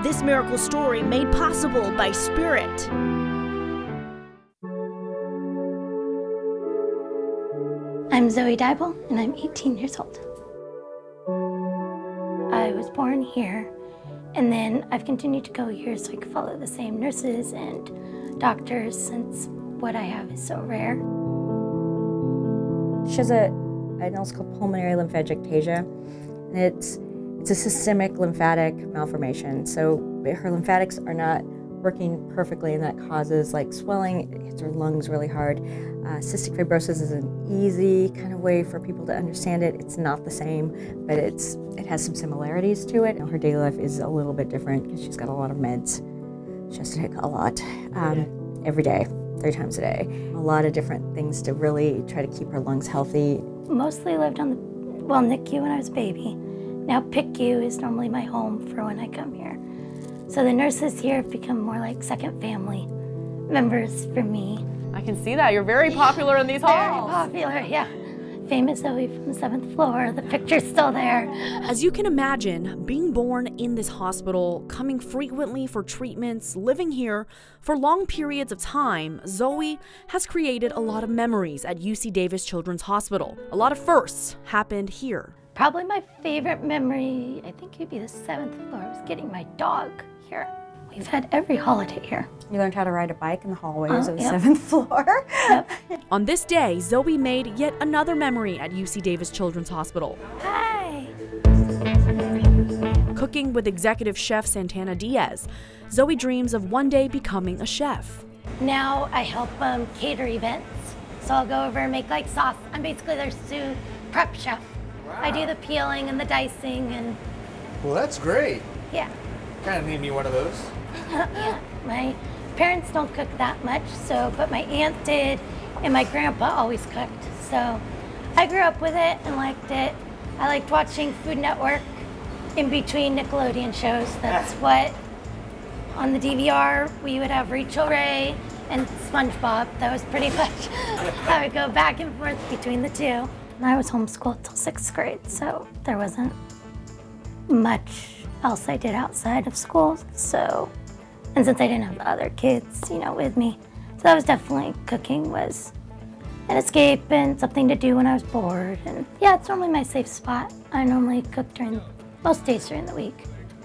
This miracle story made possible by Spirit. I'm Zoe Dybel, and I'm 18 years old. I was born here, and then I've continued to go here so I can follow the same nurses and doctors since what I have is so rare. She has an illness called pulmonary lymphangiectasia, and it's a systemic lymphatic malformation. So her lymphatics are not working perfectly, and that causes like swelling. It hits her lungs really hard. Cystic fibrosis is an easy kind of way for people to understand it. It's not the same, but it has some similarities to it. Her daily life is a little bit different because she's got a lot of meds. She has to take a lot every day, 3 times a day. A lot of different things to really try to keep her lungs healthy. Mostly lived on the NICU when I was a baby. Now PICU is normally my home for when I come here. So the nurses here have become more like second family members for me. I can see that. You're very popular in these halls. Very popular, yeah. Famous Zoe from the 7th floor. The picture's still there. As you can imagine, being born in this hospital, coming frequently for treatments, living here for long periods of time, Zoe has created a lot of memories at UC Davis Children's Hospital. A lot of firsts happened here. Probably my favorite memory, I think it'd be the 7th floor, was getting my dog here. We've had every holiday here. You learned how to ride a bike in the hallways of the 7th floor. Yep. On this day, Zoe made yet another memory at UC Davis Children's Hospital. Hi. Cooking with executive chef Santana Diaz, Zoe dreams of one day becoming a chef. Now I help cater events. So I'll go over and make like sauce. I'm basically their sous prep chef. Wow. I do the peeling and the dicing and... Well, that's great. Yeah. Kind of need me one of those. Yeah, my parents don't cook that much, but my aunt did, and my grandpa always cooked. So I grew up with it and liked it. I liked watching Food Network in between Nickelodeon shows. That's what, on the DVR, we would have Rachel Ray and SpongeBob. That was pretty much, I would go back and forth between the two. And I was homeschooled till 6th grade, so there wasn't much else I did outside of school. So, and since I didn't have other kids, with me, so that was definitely, cooking was an escape and something to do when I was bored. And yeah, it's normally my safe spot. I normally cook most days during the week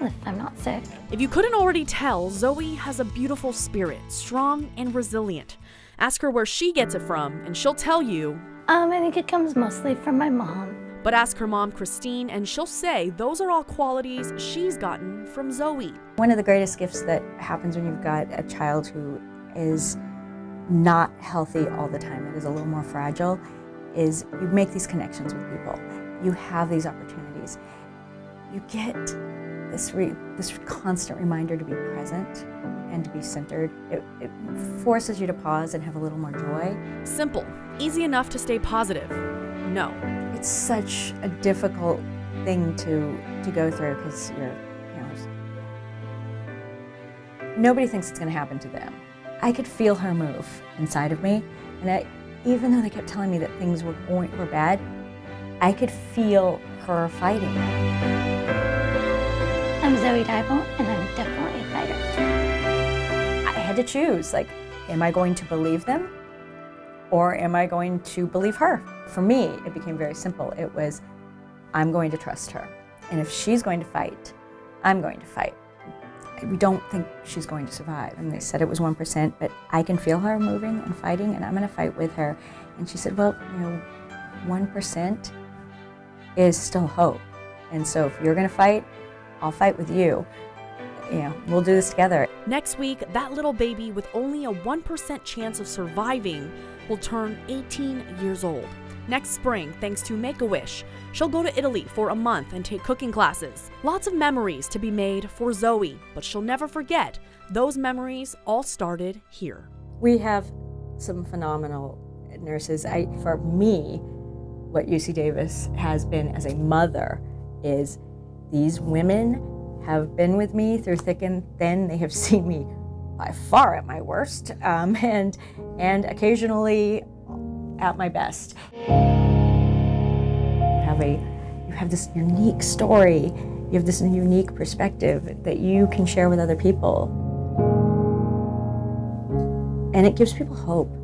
if I'm not sick. If you couldn't already tell, Zoe has a beautiful spirit, strong and resilient. Ask her where she gets it from, and she'll tell you. I think it comes mostly from my mom. But ask her mom, Christine, and she'll say those are all qualities she's gotten from Zoe. One of the greatest gifts that happens when you've got a child who is not healthy all the time, that is a little more fragile, is you make these connections with people. You have these opportunities. You get this constant reminder to be present and to be centered. It forces you to pause and have a little more joy. Simple, easy enough to stay positive. No. It's such a difficult thing to go through because nobody thinks it's going to happen to them. I could feel her move inside of me, and even though they kept telling me that things were bad, I could feel her fighting. I'm Zoe Dybel, and I'm definitely a fighter. I had to choose, am I going to believe them? Or am I going to believe her? For me, it became very simple. It was, I'm going to trust her. And if she's going to fight, I'm going to fight. We don't think she's going to survive. And they said it was 1%, but I can feel her moving and fighting, and I'm going to fight with her. And she said, well, 1% is still hope. And so if you're going to fight, I'll fight with you. We'll do this together. Next week, that little baby with only a 1% chance of surviving will turn 18 years old. Next spring, thanks to Make-A-Wish, she'll go to Italy for a month and take cooking classes. Lots of memories to be made for Zoe, but she'll never forget those memories all started here. We have some phenomenal nurses. For me, what UC Davis has been as a mother is these women have been with me through thick and thin. They have seen me by far at my worst, and occasionally at my best. You have this unique story, You have this unique perspective that you can share with other people. And it gives people hope.